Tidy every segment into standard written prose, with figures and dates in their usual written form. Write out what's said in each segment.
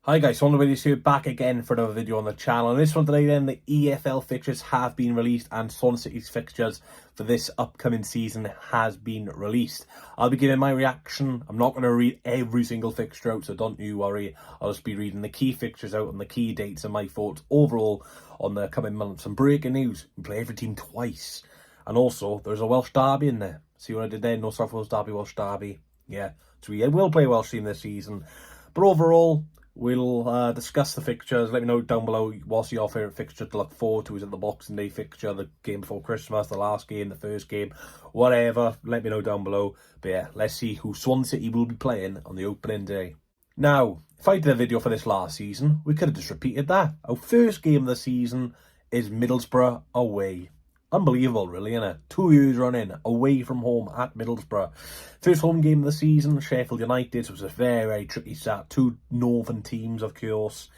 Hi guys, Swansea City here back again for another video on the channel. And this one today then, the EFL fixtures have been released and Swansea City's fixtures for this upcoming season has been released. I'll be giving my reaction. I'm not going to read every single fixture out, so don't you worry. I'll just be reading the key fixtures out and the key dates and my thoughts overall on the coming months. And breaking news, we play every team twice. And also, there's a Welsh derby in there. See what I did there? No South Wales derby, Welsh derby. Yeah, so we will play a Welsh team this season. But overall, we'll discuss the fixtures. Let me know down below what's your favourite fixture to look forward to. Is it the Boxing Day fixture, the game before Christmas, the last game, the first game, whatever. Let me know down below. But yeah, let's see who Swansea City will be playing on the opening day. Now, if I did a video for this last season, we could have just repeated that. Our first game of the season is Middlesbrough away. Unbelievable, really, isn't it? 2 years running, away from home at Middlesbrough. First home game of the season, Sheffield United. So it was a very, very tricky start. Two northern teams, of course.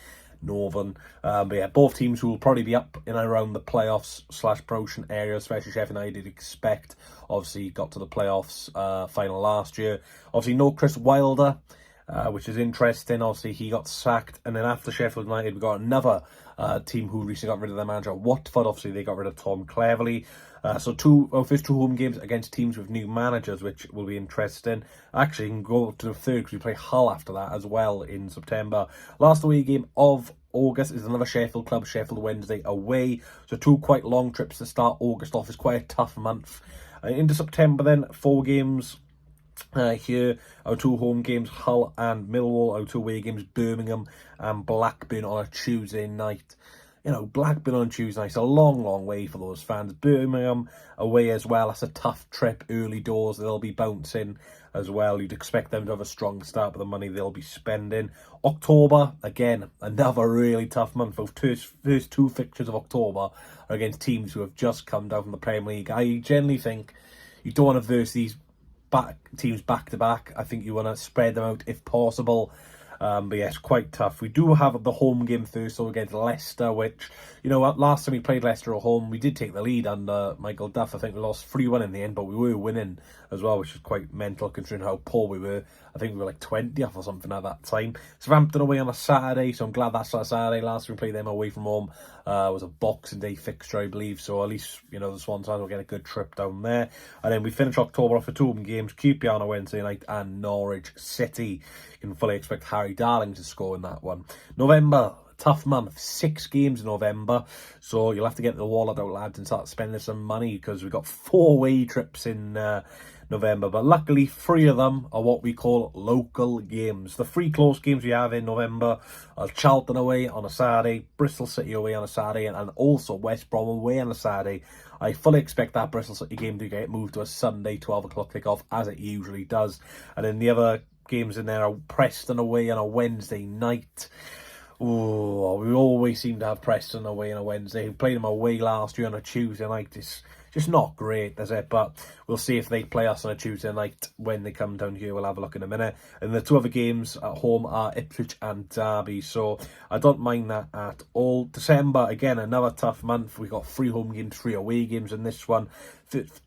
Northern. But yeah, both teams who will probably be up in and around the playoffs / promotion area, especially Sheffield United, expect. Obviously, got to the playoffs final last year. Obviously, no Chris Wilder, which is interesting. Obviously, he got sacked. And then after Sheffield United, we got another team who recently got rid of their manager, Watford. Obviously, they got rid of Tom Cleverley. So first two home games against teams with new managers, which will be interesting. Actually, you can go to the third because we play Hull after that as well in September. Last away game of August is another Sheffield club, Sheffield Wednesday away. So two quite long trips to start August off. It's quite a tough month. Into September then, 4 games. Here, our 2 home games, Hull and Millwall. Our 2 away games, Birmingham and Blackburn on a Tuesday night. You know, Blackburn on Tuesday night, it's a long, long way for those fans. Birmingham away as well. That's a tough trip, early doors. They'll be bouncing as well. You'd expect them to have a strong start with the money they'll be spending. October, again, another really tough month. Those first 2 fixtures of October are against teams who have just come down from the Premier League. I generally think you don't want to verse these teams back to back. I think you want to spread them out if possible. But yeah, it's quite tough. We do have the home game first, so against Leicester, which, you know, last time we played Leicester at home, we did take the lead under Michael Duff. I think we lost 3-1 in the end, but we were winning as well, which is quite mental considering how poor we were. I think we were like 20th or something at that time. Southampton away on a Saturday, so I'm glad that's a Saturday. Last time we played them away from home was a Boxing Day fixture, I believe. So at least, you know, the Swans will get a good trip down there. And then we finish October off with 2 home games, QPR on a Wednesday night and Norwich City. You can fully expect Harry Darling to score in that one. November, tough month, 6 games in November, so you'll have to get the wallet out, lads, and start spending some money because we've got 4 away trips in November, but luckily 3 of them are what we call local games. The 3 close games we have in November are Charlton away on a Saturday, Bristol City away on a Saturday, and also West Brom away on a Saturday. I fully expect that Bristol City game to get moved to a Sunday 12 o'clock kickoff, as it usually does. And then the other games in there are Preston away on a Wednesday night. Oh, we always seem to have Preston away on a Wednesday. We played them away last year on a Tuesday night. It's just not great, is it? But we'll see if they play us on a Tuesday night when they come down here. We'll have a look in a minute. And the 2 other games at home are Ipswich and Derby, so I don't mind that at all. December, again, another tough month. We got 3 home games, 3 away games in this one.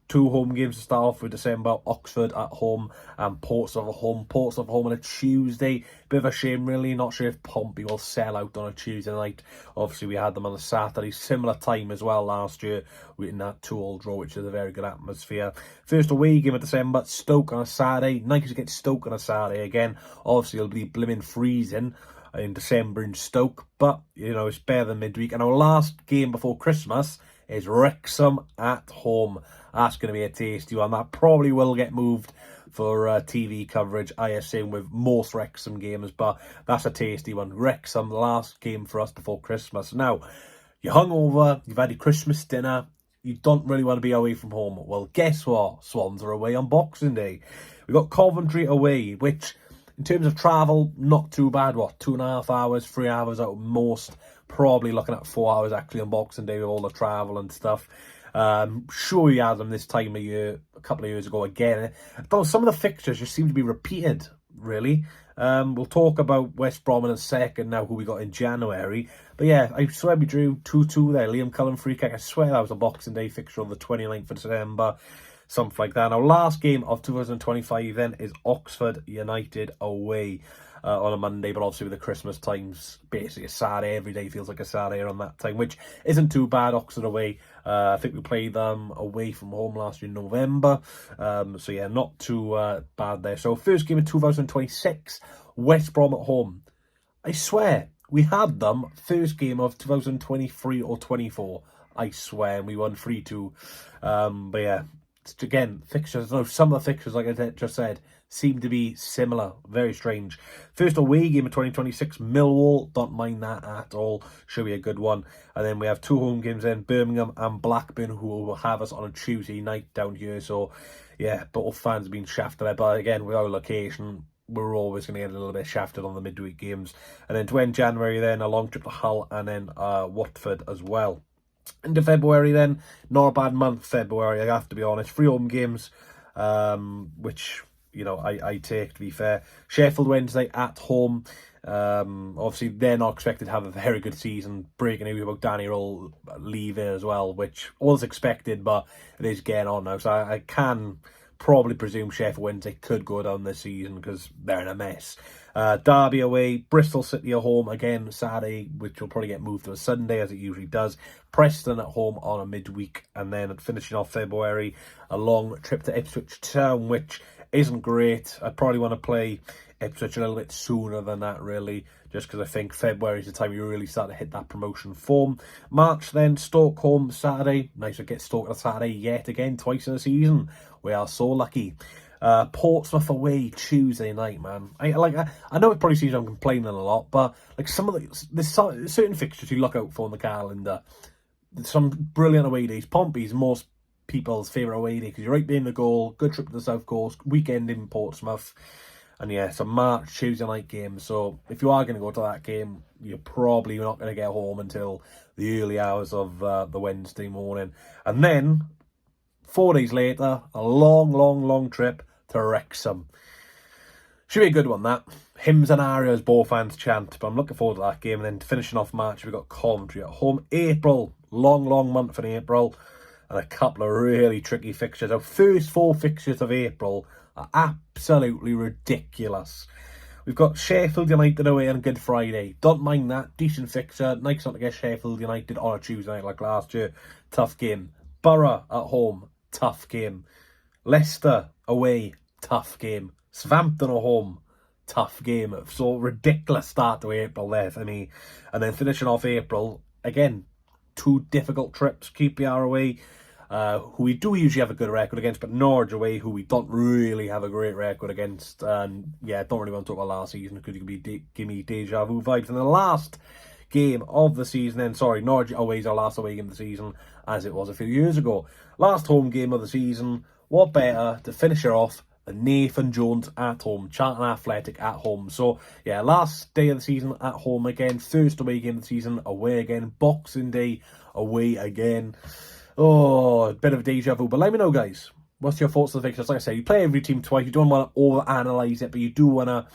2 home games to start off with December, Oxford at home and Portsmouth at home. Portsmouth at home on a Tuesday. Bit of a shame, really. Not sure if Pompey will sell out on a Tuesday night. Obviously, we had them on a Saturday. Similar time as well last year. We in that 2-2 draw, which is a very good atmosphere. First away game of December, Stoke on a Saturday. Nice to get Stoke on a Saturday again. Obviously, it'll be blimmin' freezing in December in Stoke, but, you know, it's better than midweek. And our last game before Christmas is Wrexham at home. That's going to be a tasty one. That probably will get moved for TV coverage, I assume, with most Wrexham games, but that's a tasty one. Wrexham, last game for us before Christmas. Now, you're hungover, you've had your Christmas dinner, you don't really want to be away from home. Well, guess what? Swans are away on Boxing Day. We've got Coventry away, which, in terms of travel, not too bad. What, 2.5 hours, 3 hours at most? Probably looking at 4 hours actually on Boxing Day with all the travel and stuff. Sure, we had them this time of year, a couple of years ago again. Though some of the fixtures just seem to be repeated, really. We'll talk about West Brom in a second now, who we got in January. But yeah, I swear we drew 2-2 there. Liam Cullen free kick. I swear that was a Boxing Day fixture on the 29th of December. Something like that. Our last game of 2025 then is Oxford United away. on a Monday, but obviously with the Christmas times, basically a Saturday. Every day feels like a Saturday around that time, which isn't too bad. Oxford away. I think we played them away from home last year in November. So yeah, not too bad there. So first game of 2026, West Brom at home. I swear, we had them first game of 2023 or 24. I swear, and we won 3-2. But yeah, again, fixtures, no, some of the fixtures, like I just said, seem to be similar. Very strange. First away game of 2026, Millwall. Don't mind that at all. Should be a good one. And then we have two home games then, Birmingham and Blackburn, who will have us on a Tuesday night down here. So, yeah, both fans have been shafted there. But again, with our location, we're always going to get a little bit shafted on the midweek games. And then to end January then, a long trip to Hull and then Watford as well. Into February then, not a bad month, February, I have to be honest. 3 home games, which, you know, I take, to be fair. Sheffield Wednesday at home. Obviously, they're not expected to have a very good season. Breaking news about Danny Roll leaving as well, which was expected, but it is getting on now. So I can probably presume Sheffield Wednesday could go down this season because they're in a mess. Derby away, Bristol City at home, again Saturday, which will probably get moved to a Sunday as it usually does. Preston at home on a midweek, and then finishing off February, a long trip to Ipswich Town, which isn't great. I'd probably want to play Ipswich a little bit sooner than that, really, just because I think February is the time you really start to hit that promotion form. March then, Stoke home Saturday. Nice to get Stoke on a Saturday yet again, twice in a season. We are so lucky. Portsmouth away Tuesday night, man. I know it probably seems I'm complaining a lot, but like some of there's certain fixtures you look out for in the calendar. There's some brilliant away days. Pompey's most people's favourite away day because you're right behind the goal. Good trip to the South Coast. Weekend in Portsmouth. And yeah, it's a March Tuesday night game. So if you are going to go to that game, you're probably not going to get home until the early hours of the Wednesday morning. And then 4 days later, a long trip to Wrexham. Should be a good one, that. Hymns and arias, both fans chant, but I'm looking forward to that game. And then finishing off March, we've got Coventry at home. April, long month in April, and a couple of really tricky fixtures. Our first 4 fixtures of April are absolutely ridiculous. We've got Sheffield United away on Good Friday. Don't mind that. Decent fixture. Nice not to get Sheffield United on a Tuesday night like last year. Tough game. Borough at home. Tough game. Leicester away. Tough game. Southampton at home. Tough game. So ridiculous start to April there for me. And then finishing off April, again, 2 difficult trips. QPR away, who we do usually have a good record against, but Norwich away, who we don't really have a great record against. And yeah, don't really want to talk about last season because you can give me deja vu vibes. And the last game of the season then, sorry, Norwich away is our last away game of the season, as it was a few years ago. Last home game of the season. What better to finish it off than Nathan Jones at home, Charlton Athletic at home. So yeah, last day of the season at home again, first away game of the season, away again, Boxing Day, away again. Oh, a bit of deja vu. But let me know, guys, what's your thoughts on the fixtures? Like I say, you play every team twice. You don't want to over-analyse it, but you do want to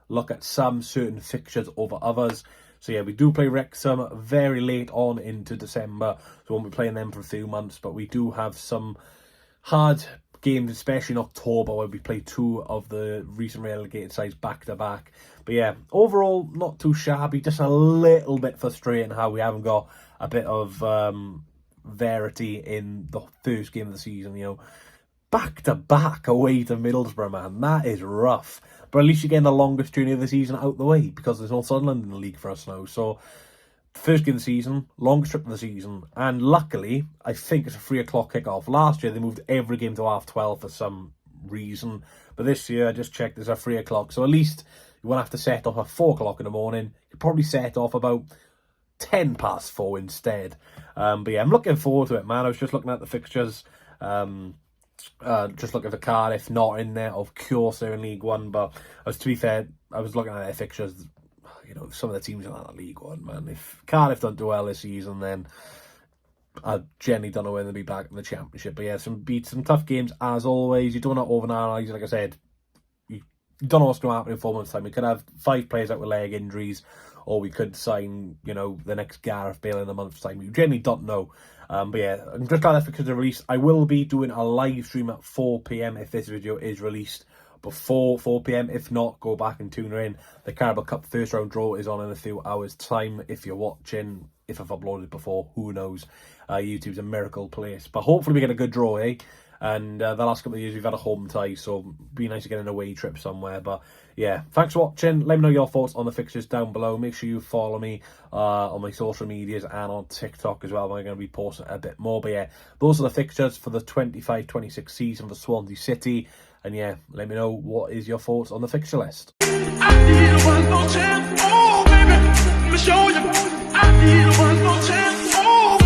look at some certain fixtures over others. So yeah, we do play Wrexham very late on into December, so we won't be playing them for a few months, but we do have some hard games, especially in October, where we play 2 of the recent relegated sides back-to-back. But yeah, overall, not too shabby, just a little bit frustrating how we haven't got a bit of verity in the first game of the season, you know. Back-to-back away to Middlesbrough, man, that is rough. But at least you're getting the longest journey of the season out the way, because there's no Sunderland in the league for us now. So, first game of the season, longest trip of the season, and luckily, I think it's a 3 o'clock kickoff. Last year, they moved every game to 12:30 for some reason, but this year, I just checked, there's a 3 o'clock, so at least you won't have to set off at 4 o'clock in the morning. You could probably set off about 4:10 instead. But yeah, I'm looking forward to it, man. I was just looking at the fixtures, just looking for Cardiff, not in there, of course they're in League One, but to be fair, I was looking at their fixtures. You know, some of the teams are in League One, man. If Cardiff don't do well this season, then I generally don't know when they'll be back in the Championship. But yeah, some tough games as always. You don't want to overanalyze, like I said. You don't know what's going to happen in 4 months' time. We could have 5 players out with leg injuries, or we could sign, you know, the next Gareth Bale in a month's time. We generally don't know. But yeah, I'm just glad that fixtures are released. I will be doing a live stream at 4 PM if this video is released before 4 p.m. If not, go back and tune her in. The Carabao Cup first round draw is on in a few hours' time. If you're watching, if I've uploaded before, who knows? YouTube's a miracle place. But hopefully we get a good draw, eh? And the last couple of years we've had a home tie, so it'd be nice to get an away trip somewhere. But yeah, thanks for watching. Let me know your thoughts on the fixtures down below. Make sure you follow me on my social medias and on TikTok as well. I'm going to be posting a bit more. But yeah, those are the fixtures for the 25-26 season for Swansea City. And yeah, let me know what is your thoughts on the fixture list. I need one more chance. Oh, baby, let me show you. I need one more chance. Oh.